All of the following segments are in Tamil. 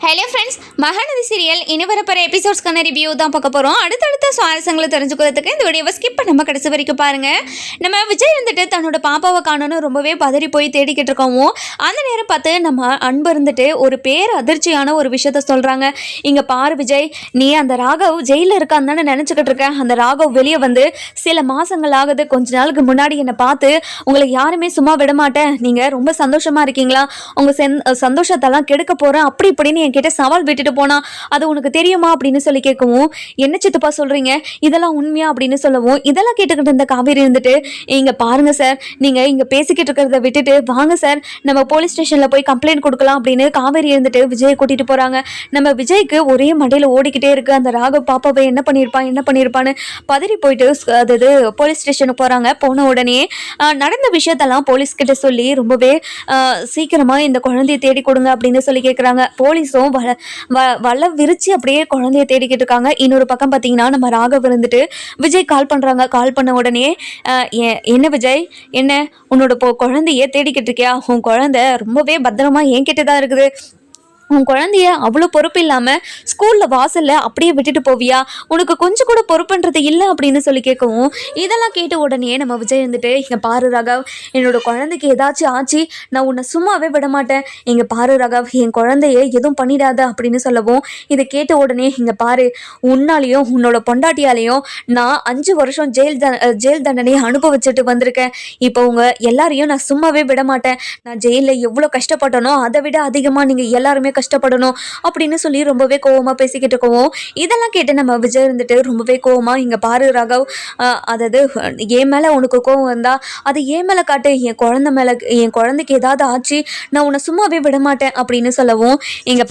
ஹலோ ஃப்ரெண்ட்ஸ், மகாநதி சீரியல் இனி வரப்போகிற எபிசோட்ஸ்க்கான ரிவ்யூ தான் பார்க்க போகிறோம். அடுத்தடுத்த சுவாரஸ்யங்களை தெரிஞ்சுக்கிறதுக்கு இந்த வீடியோவை ஸ்கிப் பண்ணாமல் கடைசி வரைக்கும் பாருங்கள். நம்ம விஜய் வந்துட்டு தன்னோட பாப்பாவை காணணும் ரொம்பவே பதறி போய் தேடிக்கிட்டு இருக்கோம். அந்த நேரம் பார்த்து நம்ம அன்பு இருந்துட்டு ஒரு பேர் அதிர்ச்சியான ஒரு விஷயத்த சொல்கிறாங்க. இங்கே பாரு விஜய், நீ அந்த ராகவ் ஜெயிலில் இருக்கான்னு தானே நினச்சிக்கிட்டு இருக்க. அந்த ராகவ் வெளியே வந்து சில மாதங்கள் ஆகுது. கொஞ்ச நாளுக்கு முன்னாடி என்னை பார்த்து உங்களை யாருமே சும்மா விட மாட்டேன், நீங்கள் ரொம்ப சந்தோஷமாக இருக்கீங்களா, உங்கள் சந்தோஷத்தெல்லாம் கெடுக்க போகிறேன் அப்படி இப்படின்னு என்கிட்ட சவால் விட்டுட்டு போனா, அது உனக்கு தெரியுமா அப்படின்னு சொல்லி கேட்கவும், என்ன சித்தப்பா சொல்றீங்க, இதெல்லாம் உண்மையா அப்படின்னு சொல்லவும், இதெல்லாம் கேட்டுக்கிட்டு இருந்த காவேரி இருந்துட்டு, இங்க பாருங்க சார், நீங்க இங்க பேசிக்கிட்டு இருக்கிறத விட்டுட்டு வாங்க சார், நம்ம போலீஸ் ஸ்டேஷன்ல போய் கம்ப்ளைண்ட் கொடுக்கலாம் அப்படின்னு காவேரி இருந்துட்டு விஜயை கூட்டிட்டு போறாங்க. நம்ம விஜய்க்கு ஒரே மண்டையில ஓடிக்கிட்டே இருக்கு. அந்த ராகவ் பாப்பாவை என்ன பண்ணியிருப்பான்னு பதறி போயிட்டு அதாவது போலீஸ் ஸ்டேஷனுக்கு போறாங்க. போன உடனே நடந்த விஷயத்தெல்லாம் போலீஸ் கிட்ட சொல்லி ரொம்பவே சீக்கிரமா இந்த குழந்தைய தேடி கொடுங்க அப்படின்னு சொல்லி கேட்குறாங்க. போலீஸும் வலை விரிச்சு அப்படியே குழந்தைய தேடிக்கிட்டு இருக்காங்க. இன்னொரு பக்கம் பார்த்தீங்கன்னா நம்ம ராகவ் இருந்துட்டு விஜய் கால் பண்ணுறாங்க. கால் பண்ண உடனே என்ன விஜய், என்ன உன்னோட குழந்தைய தேடிக்கிட்டு இருக்கியா, உன் குழந்தை ரொம்பவே பத்திரமா என்கிட்ட தான் இருக்குது, உன் குழந்தைய அவ்வளோ பொறுப்பு இல்லாமல் ஸ்கூலில் வாசலில் அப்படியே விட்டுட்டு போவியா, உனக்கு கொஞ்சம் கூட பொறுப்புன்றது இல்லை அப்படின்னு சொல்லி கேட்கவும், இதெல்லாம் கேட்ட உடனே நம்ம விஜய் வந்துட்டு, இங்கே பாரு ராகவ், என்னோட குழந்தைக்கு ஏதாச்சும் ஆச்சு நான் உன்னை சும்மாவே விட மாட்டேன், இங்கே பாரு ராகவ், என் குழந்தைய எதுவும் பண்ணிடாத அப்படின்னு சொல்லவும், இதை கேட்ட உடனே இங்கே பாரு, உன்னாலையும் உன்னோட பொண்டாட்டியாலையும் நான் 5 வருஷம் ஜெயில் தண்டனையை அனுபவிச்சுட்டு வந்திருக்கேன். இப்போ உங்கள் எல்லாரையும் நான் சும்மாவே விட மாட்டேன். நான் ஜெயிலில் எவ்வளோ கஷ்டப்பட்டனோ அதை விட அதிகமாக நீங்கள் எல்லாருமே கஷ்டப்படணும் அப்படின்னு சொல்லி ரொம்பவே கோவமா பேசிக்கிட்டு இருக்கவும், இதெல்லாம் கேட்டு நம்ம விஜய் இருந்துட்டு ரொம்பவே கோவமா, இங்க பாரு ராகவ், அதாவது என் மேல உனக்கு கோவம் வந்தா அது என் மேல காட்டு, என் குழந்தைக்கு ஏதாவது ஆச்சு நான் உன்னை சும்மாவே விட மாட்டேன் அப்படின்னு சொல்லவும், இங்க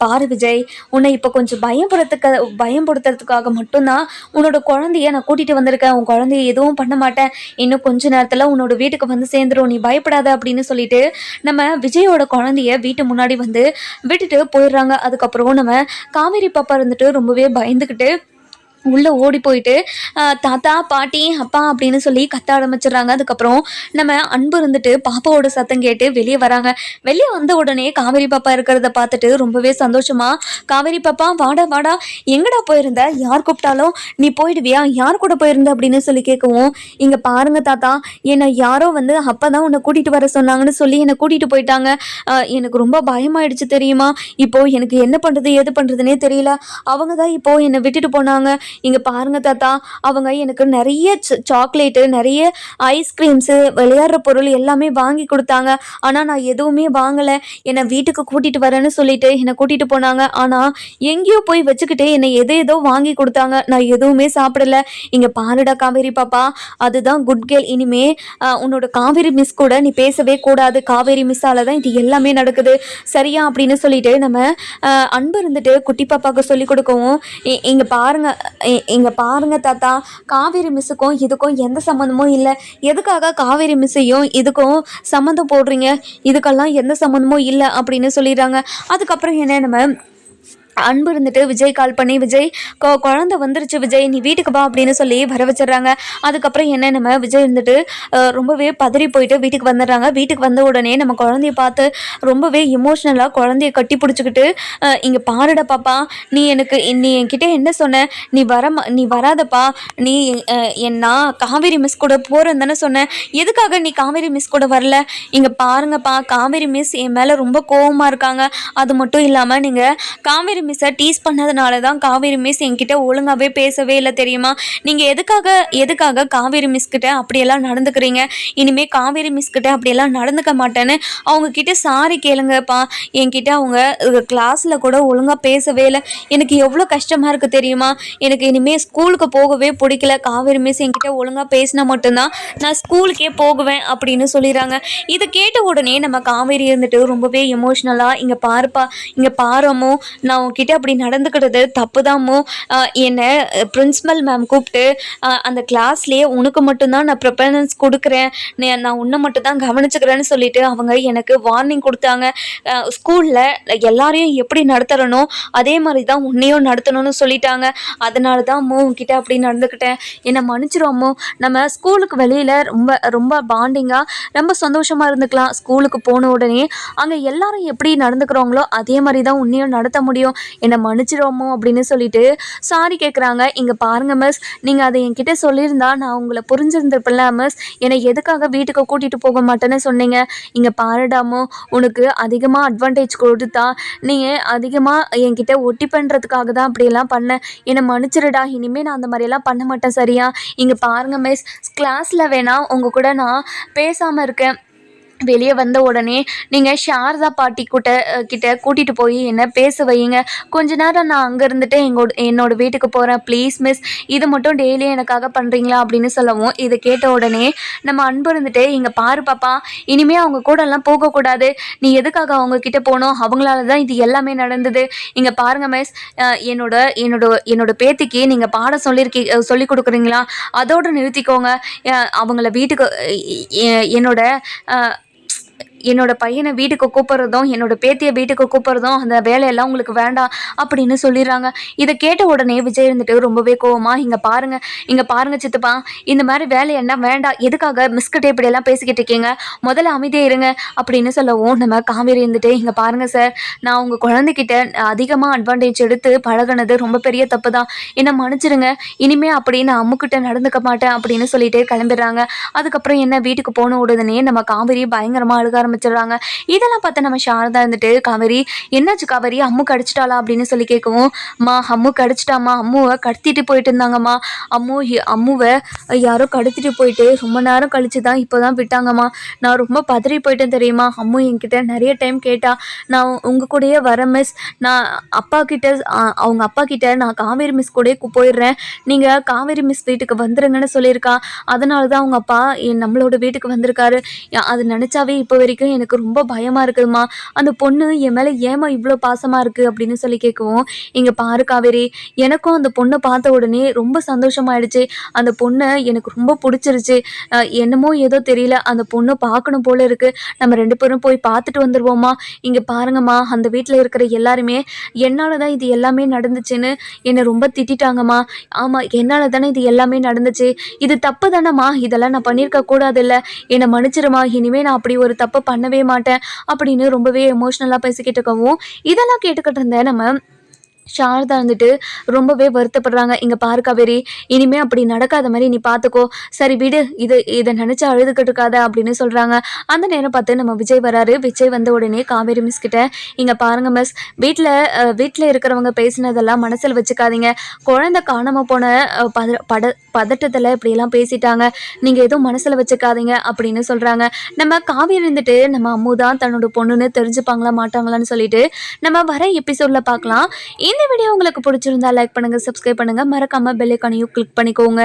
பாரு விஜய், உன்னை இப்போ கொஞ்சம் பயப்படுத்துறதுக்காக மட்டும்தான் உன்னோட குழந்தைய நான் கூட்டிட்டு வந்திருக்கேன். உன் குழந்தைய எதுவும் பண்ண மாட்டேன், இன்னும் கொஞ்ச நேரத்துல உன்னோட வீட்டுக்கு வந்து சேர்ந்துரும், நீ பயப்படாத அப்படின்னு சொல்லிட்டு நம்ம விஜயோட குழந்தைய வீட்டு முன்னாடி வந்து விட்டுட்டு போயிடுறாங்க. அதுக்கப்புறம் நம்ம காவேரி பாப்பா இருந்துட்டு ரொம்பவே பயந்துக்கிட்டு உள்ளே ஓடி போயிட்டு தாத்தா பாட்டி அப்பா அப்படின்னு சொல்லி கத்த ஆரம்பிச்சிடுறாங்க. அதுக்கப்புறம் நம்ம அன்பு இருந்துட்டு பாப்பாவோட சத்தம் கேட்டு வெளியே வராங்க. வெளியே வந்த உடனே காவேரி பாப்பா இருக்கிறத பார்த்துட்டு ரொம்பவே சந்தோஷமா, காவேரி பாப்பா வாடா எங்கடா போயிருந்த, யார் கூப்பிட்டாலும் நீ போயிடுவியா, யார் கூட போயிருந்த அப்படின்னு சொல்லி கேட்கவும், இங்கே பாருங்க தாத்தா, என்னை யாரோ வந்து அப்போ தான் உன்னை கூட்டிகிட்டு வர சொன்னாங்கன்னு சொல்லி என்னை கூட்டிகிட்டு போயிட்டாங்க. எனக்கு ரொம்ப பயமாயிடுச்சு தெரியுமா, இப்போது எனக்கு என்ன பண்ணுறது ஏது பண்ணுறதுனே தெரியல. அவங்க தான் இப்போது என்னை விட்டுட்டு போனாங்க. இங்கே பாருங்க தாத்தா, அவங்க எனக்கு நிறைய சாக்லேட்டு, நிறைய ஐஸ்கிரீம்ஸு, விளையாடுற பொருள் எல்லாமே வாங்கி கொடுத்தாங்க. ஆனால் நான் எதுவுமே வாங்கலை. என்னை வீட்டுக்கு கூட்டிகிட்டு வரேன்னு சொல்லிட்டு என்னை கூட்டிகிட்டு போனாங்க. ஆனால் எங்கேயோ போய் வச்சுக்கிட்டு என்னை ஏதோ வாங்கி கொடுத்தாங்க. நான் எதுவுமே சாப்பிடல. இங்கே பாருடா காவேரி பாப்பா, அதுதான் குட் கேர்ள். இனிமே உன்னோட காவேரி மிஸ் கூட நீ பேசவே கூடாது. காவேரி மிஸ்ஸால் தான் இது எல்லாமே நடக்குது, சரியா அப்படின்னு சொல்லிட்டு நம்ம அன்பு இருந்துட்டு குட்டி பாப்பாவுக்கு சொல்லி கொடுக்கவும், இங்கே பாருங்க தாத்தா, காவேரி மிஸ்ஸுக்கும் இதுக்கும் எந்த சம்மந்தமும் இல்லை. எதுக்காக காவேரி மிஸ்ஸையும் இதுக்கும் சம்மந்தம் போடுறீங்க, இதுக்கெல்லாம் எந்த சம்மந்தமும் இல்லை அப்படின்னு சொல்லிடுறாங்க. அதுக்கப்புறம் என்ன நம்ம அன்பு இருந்துட்டு விஜய் கால் பண்ணி, விஜய் குழந்தை வந்துருச்சு விஜய், நீ வீட்டுக்கு வா அப்படின்னு சொல்லி வர வச்சிடுறாங்க. அதுக்கப்புறம் என்ன நம்ம விஜய் இருந்துட்டு ரொம்பவே பதறி போயிட்டு வீட்டுக்கு வந்துடுறாங்க. வீட்டுக்கு வந்த உடனே நம்ம குழந்தைய பார்த்து ரொம்பவே இமோஷ்னலாக குழந்தைய கட்டி பிடிச்சிக்கிட்டு, இங்கே பாருடா பாப்பா, நீ என்கிட்ட என்ன சொன்ன, நீ வராதப்பா, நான் காவேரி மிஸ் கூட போகிறேன்னு தானே சொன்னேன், எதுக்காக நீ காவேரி மிஸ் கூட வரல, இங்கே பாருங்கப்பா, காவேரி மிஸ் என் மேலே ரொம்ப கோவமாக இருக்காங்க. அது மட்டும் இல்லாமல் நீங்கள் காவேரி மிஸ்ஸை டீஸ் பண்ணதுனால தான் காவேரி மிஸ் என்கிட்ட ஒழுங்காகவே பேசவே இல்லை தெரியுமா. நீங்கள் எதுக்காக காவேரி மிஸ்கிட்ட அப்படியெல்லாம் நடந்துக்கிறீங்க, இனிமேல் காவேரி மிஸ்கிட்ட அப்படியெல்லாம் நடந்துக்க மாட்டேன்னு அவங்கக்கிட்ட சாரி கேளுங்கப்பா. என்கிட்ட அவங்க கிளாஸில் கூட ஒழுங்காக பேசவே இல்லை. எனக்கு எவ்வளோ கஷ்டமாக இருக்குது தெரியுமா. எனக்கு இனிமேல் ஸ்கூலுக்கு போகவே பிடிக்கல. காவேரி மிஸ் என்கிட்ட ஒழுங்காக பேசினா மட்டும்தான் நான் ஸ்கூலுக்கே போகுவேன் அப்படின்னு சொல்லிடுறாங்க. இதை கேட்ட உடனே நம்ம காவேரி இருந்துட்டு ரொம்பவே எமோஷ்னலாக, இங்கே பாருப்பா, இங்கே பாருமோ, நான் உங்ககிட்ட அப்படி நடந்துக்கிட்டது தப்பு தான்மோ. என்னை பிரின்சிபல் மேம் கூப்பிட்டு அந்த கிளாஸ்லேயே உனக்கு மட்டும்தான் நான் ப்ரிஃபரன்ஸ் கொடுக்குறேன், நான் உன்னை மட்டும் தான் கவனிச்சுக்கிறேன்னு சொல்லிட்டு அவங்க எனக்கு வார்னிங் கொடுத்தாங்க. ஸ்கூலில் எல்லாரையும் எப்படி நடத்துகிறனோ அதே மாதிரி தான் உன்னையும் நடத்தணும்னு சொல்லிட்டாங்க. அதனால தான் அம்மோ உங்ககிட்ட அப்படி நடந்துக்கிட்டேன், என்னை மன்னிச்சிரும் அம்மோ. நம்ம ஸ்கூலுக்கு வெளியில் ரொம்ப ரொம்ப பாண்டிங்காக ரொம்ப சந்தோஷமாக இருந்துக்கலாம். ஸ்கூலுக்கு போன உடனே அங்கே எல்லாரும் எப்படி நடந்துக்கிறவங்களோ அதே மாதிரி தான் உன்னையும் நடத்த முடியும், என்னை மன்னிச்சிருவோமோ அப்படின்னு சொல்லிட்டு சாரி கேட்குறாங்க. இங்கே பாருங்கள் மிஸ், நீங்கள் அதை என்கிட்ட சொல்லியிருந்தா நான் உங்களை புரிஞ்சிருந்திருப்பில்ல மிஸ், என்னை எதுக்காக வீட்டுக்கு கூட்டிகிட்டு போக மாட்டேன்னு சொன்னீங்க. இங்கே பாருடாமோ, உனக்கு அதிகமாக அட்வான்டேஜ் கொடுத்தா நீ அதிகமாக என்கிட்ட ஒட்டி பண்ணுறதுக்காக தான் அப்படியெல்லாம் பண்ணேன், என்னை மன்னிச்சிருடா, இனிமேல் நான் அந்த மாதிரியெல்லாம் பண்ண மாட்டேன் சரியா. இங்கே பாருங்கள் மிஸ், கிளாஸில் வேணால் உங்கள் கூட நான் பேசாமல் இருக்கேன், வெளியே வந்த உடனே நீங்கள் சாரதா பாட்டி கிட்ட கூட்டிகிட்டு போய் என்ன பேச வையுங்க, கொஞ்ச நேரம் நான் அங்கே இருந்துட்டு என்னோட வீட்டுக்கு போகிறேன் ப்ளீஸ் மிஸ், இது மட்டும் டெய்லியும் எனக்காக பண்ணுறீங்களா அப்படின்னு சொல்லவும், இதை கேட்ட உடனே நம்ம அன்பு இருந்துட்டு, இங்கே பாரு பாப்பா, இனிமேல் அவங்க கூடலாம் போகக்கூடாது, நீ எதுக்காக அவங்கக்கிட்ட போகணும், அவங்களால தான் இது எல்லாமே நடந்தது. இங்கே பாருங்கள் மிஸ், என்னோட என்னோட என்னோட பேத்திக்கு நீங்கள் பாடம் சொல்லி கொடுக்குறீங்களா, அதோடு நிறுத்திக்கோங்க. அவங்கள வீட்டுக்கு என்னோட பையனை வீட்டுக்கு கூப்பிட்றதும் என்னோட பேத்தியை வீட்டுக்கு கூப்பிட்றதும் அந்த வேலையெல்லாம் உங்களுக்கு வேண்டாம் அப்படின்னு சொல்லிடுறாங்க. இதை கேட்ட உடனே விஜய் இருந்துட்டு ரொம்பவே கோவமா, இங்கே பாருங்க சித்தப்பா, இந்த மாதிரி வேலையெல்லாம் வேண்டாம், எதுக்காக மிஸ்கிட்ட இப்படியெல்லாம் பேசிக்கிட்டு இருக்கீங்க, முதல்ல அமைதியாக இருங்க அப்படின்னு சொல்லவும், நம்ம காவேரி இருந்துட்டு, இங்கே பாருங்கள் சார், நான் உங்கள் குழந்தைகிட்ட அதிகமாக அட்வான்டேஜ் எடுத்து பழகினது ரொம்ப பெரிய தப்பு தான், என்னை மன்னிச்சிருங்க, இனிமே அப்படி நான் அம்முக்கிட்ட நடந்துக்க மாட்டேன் அப்படின்னு சொல்லிட்டு கிளம்பிடுறாங்க. அதுக்கப்புறம் என்ன, வீட்டுக்கு போன உடனே நம்ம காவேரி பயங்கரமாக அழுக ஆரம்பிச்சிடுறாங்க. இதெல்லாம் பார்த்து நம்ம சாரதா இருந்துட்டு, காவேரி என்னாச்சு காவேரி, அம்மு கடிச்சிட்டாளா அப்படின்னு சொல்லி கேட்கவும், அம்மா அம்மு கடிச்சிட்டாம்மா, அம்முவை கடத்திட்டு போயிட்டு இருந்தாங்கம்மா, அம்முவை யாரோ கடத்திட்டு போயிட்டு ரொம்ப நேரம் கழிச்சு தான் இப்போ தான் விட்டாங்கம்மா, நான் ரொம்ப பதறி போயிட்டேன் தெரியுமா, அம்மு என்கிட்ட நிறைய டைம் கேட்டா, நான் உங்கள் கூடயே வரேன் மிஸ், நான் அவங்க அப்பா கிட்ட நான் காவேரி மிஸ் கூட போயிடுறேன், நீங்கள் காவேரி மிஸ் வீட்டுக்கு வந்துருங்கன்னு சொல்லியிருக்கா, அதனால தான் அவங்க அப்பா நம்மளோட வீட்டுக்கு வந்திருக்காரு, அது நினச்சாவே இப்போ வரைக்கும் எனக்கு ரொம்ப பயமாக இருக்குதுமா, அந்த பொண்ணு என் மேலே ஏமா இவ்வளோ பாசமாக இருக்குது அப்படின்னு சொல்லி கேட்கவும், இங்கே பாரு காவேரி, எனக்கும் அந்த பொண்ணை பார்த்த உடனே ரொம்ப சந்தோஷமாயிடுச்சு, அந்த பொண்ணை எனக்கு ரொம்ப பிடிச்சிருச்சு, என்னமோ ஏதோ தெரியல, அந்த பொண்ணை பார்க்கணும் போல இருக்குது, நம்ம 2 பேரும் போய் பார்த்துட்டு வந்துடுவோம்மா. இங்கே பாருங்கம்மா, அந்த வீட்டில் இருக்கிற எல்லாருமே என்னால் தான் இது எல்லாமே நடந்துச்சுன்னு என்னை ரொம்ப திட்டாங்கம்மா, ஆமாம் என்னால் தானே இது எல்லாமே நடந்துச்சு, இது தப்பு தானேம்மா, இதெல்லாம் நான் பண்ணியிருக்க கூடாதில்ல, என்னை மன்னிச்சிருமா, இனிமேல் நான் அப்படி ஒரு தப்பு பண்ணவே மாட்டேன் அப்படின்னு ரொம்பவே எமோஷ்னலாக பேசிக்கிட்டு இருக்கவும், இதெல்லாம் கேட்டுக்கிட்டு இருந்தேன் நம்ம சாரதா இருந்துட்டு ரொம்பவே வருத்தப்படுறாங்க. இங்கே பாரு காவேரி, இனிமேல் அப்படி நடக்காத மாதிரி நீ பார்த்துக்கோ, சரி விடு, இதை நினச்சி அழுதுகிட்டு இருக்காத அப்படின்னு சொல்கிறாங்க. அந்த நேரம் பார்த்து நம்ம விஜய் வராரு. விஜய் வந்த உடனே காவேரி மிஸ் கிட்ட, இங்கே பாருங்கள் மிஸ், வீட்டில் இருக்கிறவங்க பேசினதெல்லாம் மனசில் வச்சுக்காதீங்க, குழந்தை காணாமல் போன பதட்டத்தில் இப்படியெல்லாம் பேசிட்டாங்க, நீங்கள் எதுவும் மனசில் வச்சுக்காதீங்க அப்படின்னு சொல்கிறாங்க. நம்ம காவேரி இருந்துட்டு, நம்ம அம்மு தான் தன்னோட பொண்ணுன்னு தெரிஞ்சுப்பாங்களா மாட்டாங்களான்னு சொல்லிட்டு நம்ம வர எபிசோடில் பார்க்கலாம். இந்த வீடியோ உங்களுக்கு பிடிச்சிருந்தா லைக் பண்ணுங்கள், சப்ஸ்கிரைப் பண்ணுங்கள், மறக்காமல் பெல் ஐகானையும் கிளிக் பண்ணிக்கோங்க.